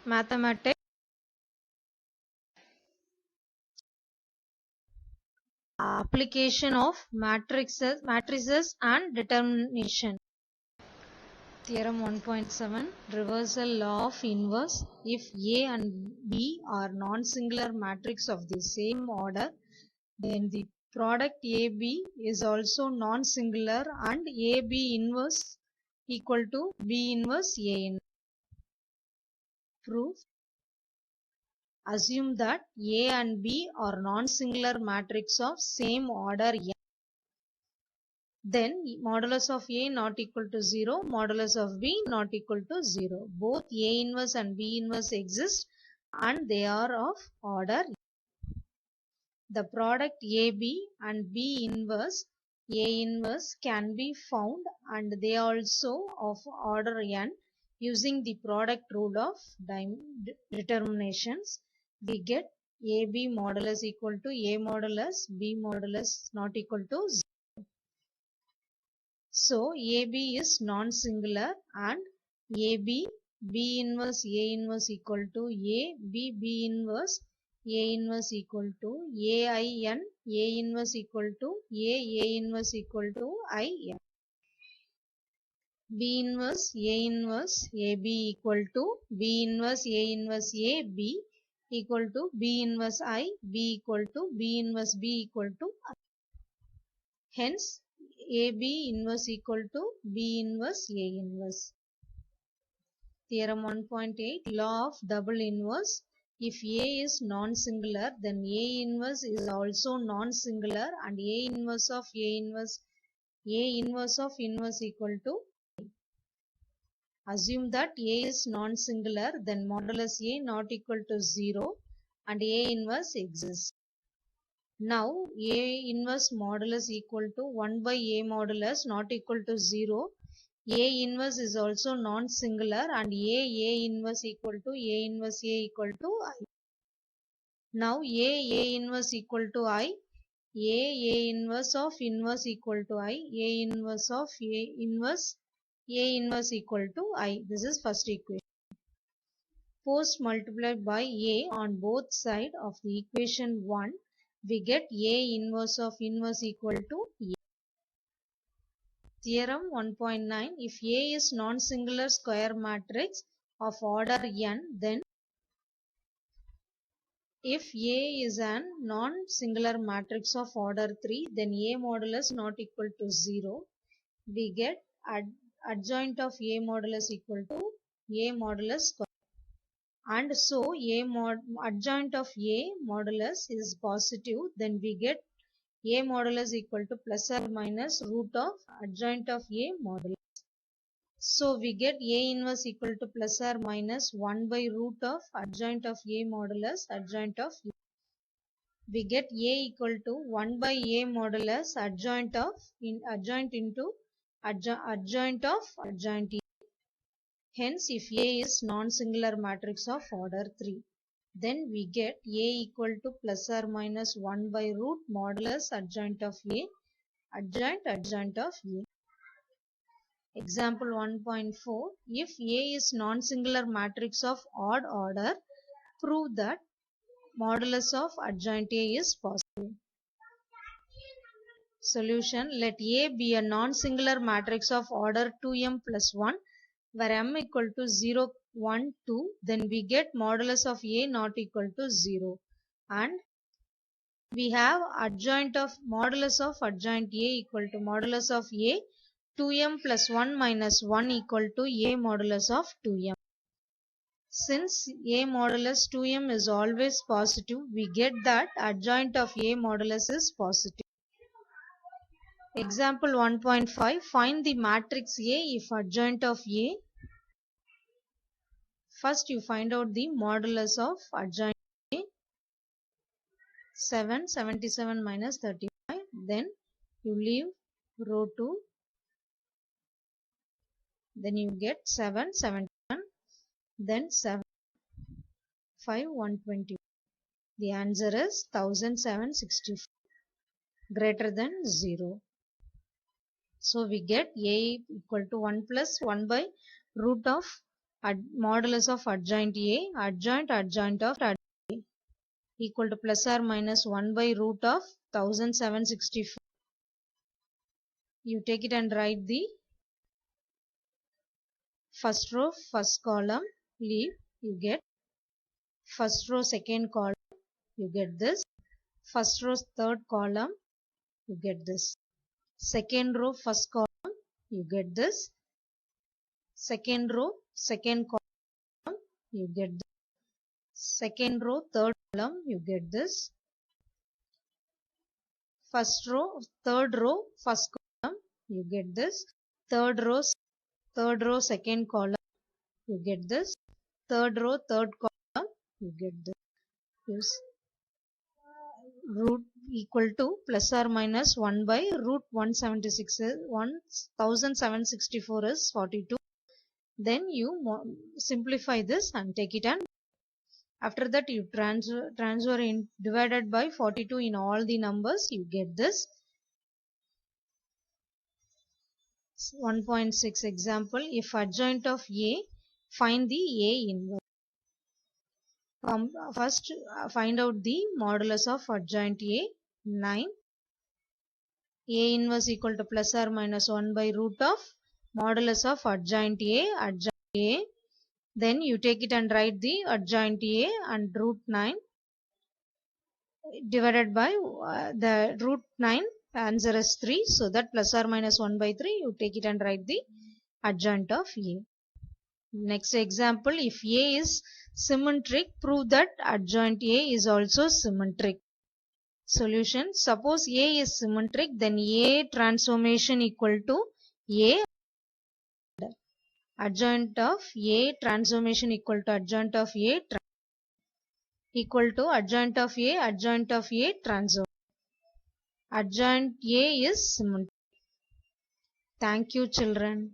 Mathematics, application of matrices and determination. Theorem 1.7, reversal law of inverse. If A and B are non-singular matrix of the same order, then the product AB is also non-singular and AB inverse equal to B inverse A inverse. Proof. Assume that A and B are non-singular matrix of same order n. Then modulus of A not equal to 0, modulus of B not equal to 0. Both A inverse and B inverse exist and they are of order. The product AB and B inverse A inverse can be found and they are also of order n. Using the product rule of determinations, we get AB modulus equal to A modulus, B modulus not equal to 0. So AB is non-singular and AB B inverse A inverse equal to A B B inverse A inverse equal to AIN A inverse equal to A inverse equal to IN. B inverse A inverse AB equal to B inverse A inverse AB equal to B inverse I B equal to B inverse B equal to I. Hence AB inverse equal to B inverse A inverse. Theorem 1.8, law of double inverse. If A is non-singular, then A inverse is also non-singular and A inverse of inverse equal to A. Assume that A is non-singular, then modulus A not equal to 0 and A inverse exists. Now A inverse modulus equal to 1 by A modulus not equal to 0. A inverse is also non-singular and A inverse equal to A inverse A equal to I. Now A inverse equal to I, A inverse of inverse equal to I, A inverse of A inverse equal to I. This is first equation. Post multiply by A on both sides of the equation 1, we get A inverse of inverse equal to A. Theorem 1.9, if A is non-singular square matrix of order n, then if A is an non-singular matrix of order 3, then A modulus not equal to 0. We get adjoint of A modulus equal to A modulus square. And so adjoint of A modulus is positive, then we get A modulus equal to plus or minus root of adjoint of A modulus. So we get A inverse equal to plus or minus 1 by root of adjoint of A modulus adjoint of A. We get A equal to 1 by A modulus adjoint of adjoint of adjoint A. Hence if A is non-singular matrix of order 3, then we get A equal to plus or minus 1 by root modulus adjoint of A adjoint of A. Example 1.4, if A is non-singular matrix of odd order, prove that modulus of adjoint A is positive. Solution, let A be a non-singular matrix of order 2m plus 1, where m equal to 0, 1, 2, then we get modulus of A not equal to 0. And we have adjoint of modulus of adjoint A equal to modulus of A 2m plus 1 minus 1 equal to A modulus of 2m. Since A modulus 2m is always positive, we get that adjoint of A modulus is positive. Example 1.5, find the matrix A if adjoint of A. First you find out the modulus of adjoint A, 77 minus 35, then you leave row 2, then you get 71, then 7, 5, 120. The answer is 1764 greater than 0. So we get A equal to 1 plus 1 by root of modulus of adjoint A, adjoint of adjoint A equal to plus or minus 1 by root of 1764. You take it and write the first row, first column, leave, you get first row, second column, you get this. First row, third column, you get this. Second row, first column, you get this. Second row, second column, you get this. Second row, third column, you get this. First row, third row, first column, you get this. Third row, second column, you get this. Third row, third column, you get this. Use root equal to plus or minus 1 by root 176 is 1764 is 42. Then you simplify this and take it, and after that you transfer in divided by 42 in all the numbers, you get this. 1.6 example, if adjoint of A, find the A inverse. First find out the modulus of adjoint A, 9. A inverse equal to plus or minus 1 by root of modulus of adjoint A. Then you take it and write the adjoint A and root 9 divided by the root 9, answer is 3. So that plus or minus 1 by 3, you take it and write the adjoint of A. Next example, if A is symmetric, prove that adjoint A is also symmetric. Solution, suppose A is symmetric, then A transformation equal to A. Adjoint of A transformation equal to adjoint of A equal to adjoint of A transform. Adjoint A is symmetric. Thank you, children.